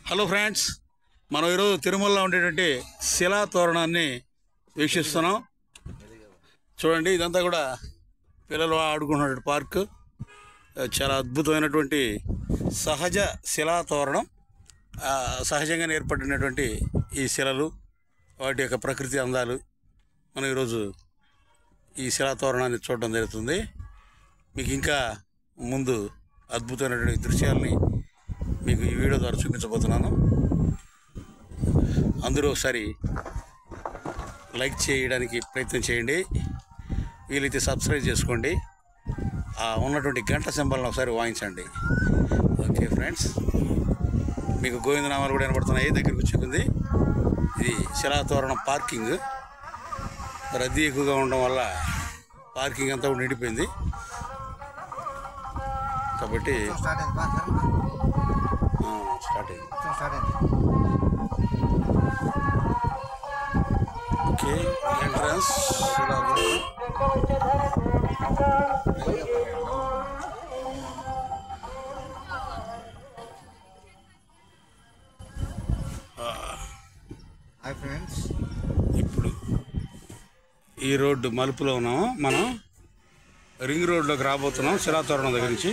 Hello friends, మనం ఈరోజు తిరుమలలో ఉండేటువంటి శిలా తోరణాన్ని వీక్షిస్తున్నాం. చూడండి, ఇదంతా కూడా పిల్లలు ఆడుకున్నటువంటి పార్క్. చాలా అద్భుతమైనటువంటి సహజ శిలా తోరణం. సహజంగా ఏర్పడినటువంటి ఈ శిలలు, వాటి యొక్క ప్రకృతి అందాలు మనం ఈరోజు ఈ శిలా తోరణాన్ని చూడడం జరుగుతుంది. మీకు ఇంకా ముందు అద్భుతమైనటువంటి దృశ్యాలని మీకు ఈ వీడియో ద్వారా చూపించబోతున్నాను. అందరూ ఒకసారి లైక్ చేయడానికి ప్రయత్నం చేయండి, వీలైతే సబ్స్క్రైబ్ చేసుకోండి, ఉన్నటువంటి గంట సింబల్ని ఒకసారి వాయించండి. ఓకే ఫ్రెండ్స్, మీకు గోవిందనామాలు కూడా వినపడుతున్నాయి. దగ్గరికి వచ్చుకుంది. ఇది శిలాతోరణం పార్కింగ్. రద్దీ ఎక్కువగా ఉండడం వల్ల పార్కింగ్ అంతా కూడా నిండిపోయింది. కాబట్టి స్టార్ట్ అయింది. Okay, entrance friends. ఇప్పుడు ఈ రోడ్డు మలుపులో ఉన్నాము. మనం రింగ్ రోడ్లోకి రాబోతున్నాం శిలాతోరణం దగ్గర నుంచి.